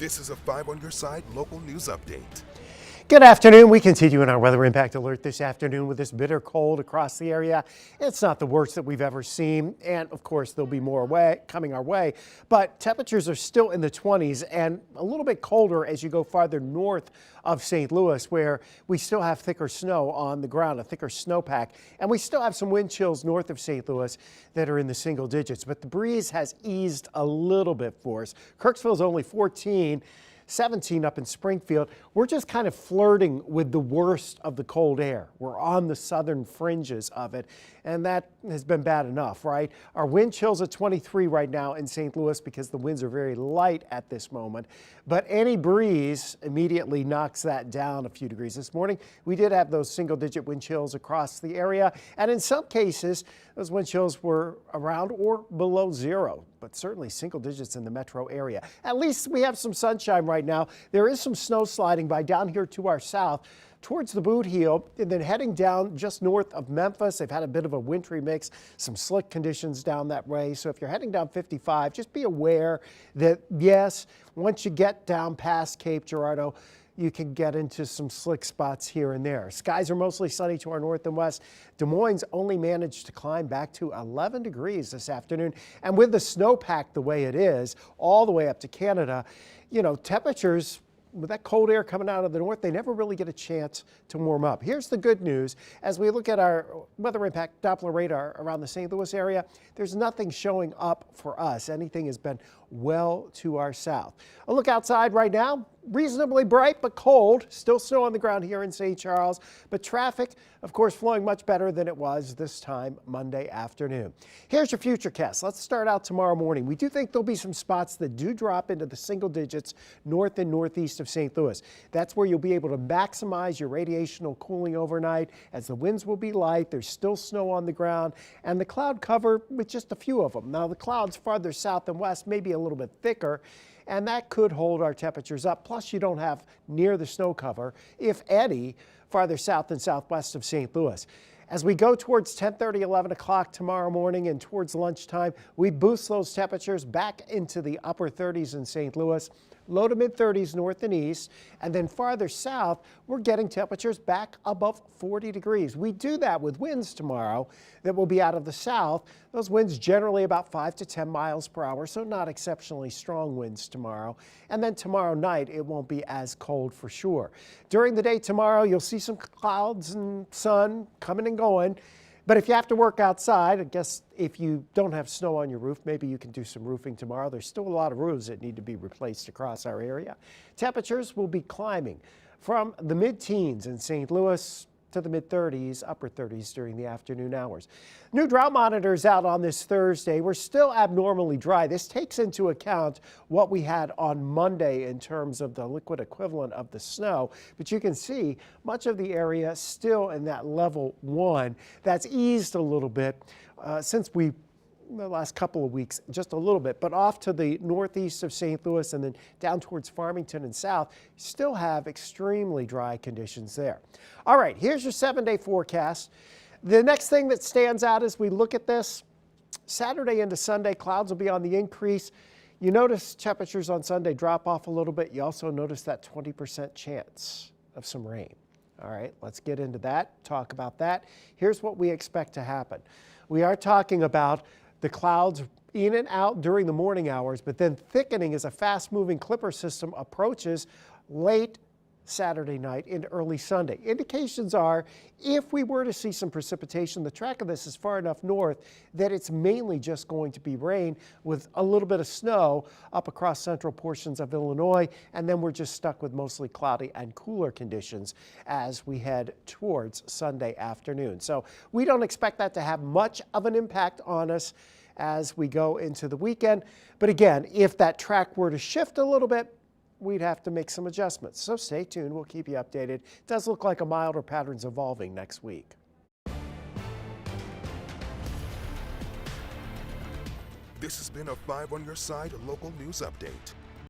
This is a 5 on your side local news update. Good afternoon. We continue in our weather impact alert this afternoon with this bitter cold across the area. It's not the worst that we've ever seen, and of course there'll be more coming our way, but temperatures are still in the 20s and a little bit colder as you go farther north of St. Louis, where we still have thicker snow on the ground, a thicker snowpack, and we still have some wind chills north of St. Louis that are in the single digits, but the breeze has eased a little bit for us. Kirksville's only 14. 17 up in Springfield. We're just kind of flirting with the worst of the cold air. We're on the southern fringes of it, and that has been bad enough, right? Our wind chills at 23 right now in St. Louis because the winds are very light at this moment, but any breeze immediately knocks that down a few degrees. This morning, we did have those single-digit wind chills across the area, and in some cases, those wind chills were around or below zero, but certainly single digits in the metro area. At least we have some sunshine right now. There is some snow sliding by down here to our south towards the Boot Heel, and then heading down just north of Memphis. They've had a bit of a wintry mix, some slick conditions down that way. So if you're heading down 55, just be aware that, yes, once you get down past Cape Girardeau, you can get into some slick spots here and there. Skies are mostly sunny to our north and west. Des Moines only managed to climb back to 11 degrees this afternoon. And with the snowpack the way it is, all the way up to Canada, you know, temperatures with that cold air coming out of the north, they never really get a chance to warm up. Here's the good news. As we look at our weather impact Doppler radar around the St. Louis area, there's nothing showing up for us. Anything has been well to our south. A look outside right now, reasonably bright but cold. Still snow on the ground here in St. Charles, but traffic, of course, flowing much better than it was this time Monday afternoon. Here's your futurecast. Let's start out tomorrow morning. We do think there'll be some spots that do drop into the single digits north and northeast of St. Louis. That's where you'll be able to maximize your radiational cooling overnight, as the winds will be light. There's still snow on the ground, and the cloud cover with just a few of them. Now, the clouds farther south and west may be a little bit thicker, and that could hold our temperatures up. Plus, you don't have near the snow cover, if any, farther south and southwest of St. Louis. As we go towards 10:30, 11 o'clock tomorrow morning and towards lunchtime, we boost those temperatures back into the upper 30s in St. Louis, low to mid 30s north and east, and then farther south, we're getting temperatures back above 40 degrees. We do that with winds tomorrow that will be out of the south. Those winds generally about 5 to 10 miles per hour, so not exceptionally strong winds tomorrow. And then tomorrow night, it won't be as cold for sure. During the day tomorrow, you'll see some clouds and sun coming and going. But if you have to work outside, I guess if you don't have snow on your roof, maybe you can do some roofing tomorrow. There's still a lot of roofs that need to be replaced across our area. Temperatures will be climbing from the mid-teens in St. Louis to the mid-30s, upper 30s during the afternoon hours. New drought monitors out on this Thursday. We're still abnormally dry. This takes into account what we had on Monday in terms of the liquid equivalent of the snow. But you can see much of the area still in that level 1. That's eased a little bit since the last couple of weeks, just a little bit, but off to the northeast of St. Louis and then down towards Farmington and south, still have extremely dry conditions there. All right, here's your 7-day forecast. The next thing that stands out as we look at this, Saturday into Sunday, clouds will be on the increase. You notice temperatures on Sunday drop off a little bit. You also notice that 20% chance of some rain. All right, let's get into that, talk about that. Here's what we expect to happen. We are talking about the clouds in and out during the morning hours, but then thickening as a fast-moving clipper system approaches late Saturday night into early Sunday. Indications are if we were to see some precipitation, the track of this is far enough north that it's mainly just going to be rain with a little bit of snow up across central portions of Illinois, and then we're just stuck with mostly cloudy and cooler conditions as we head towards Sunday afternoon. So we don't expect that to have much of an impact on us as we go into the weekend. But again, if that track were to shift a little bit, we'd have to make some adjustments. So stay tuned. We'll keep you updated. It does look like a milder pattern's evolving next week. This has been a 5 on your side local news update.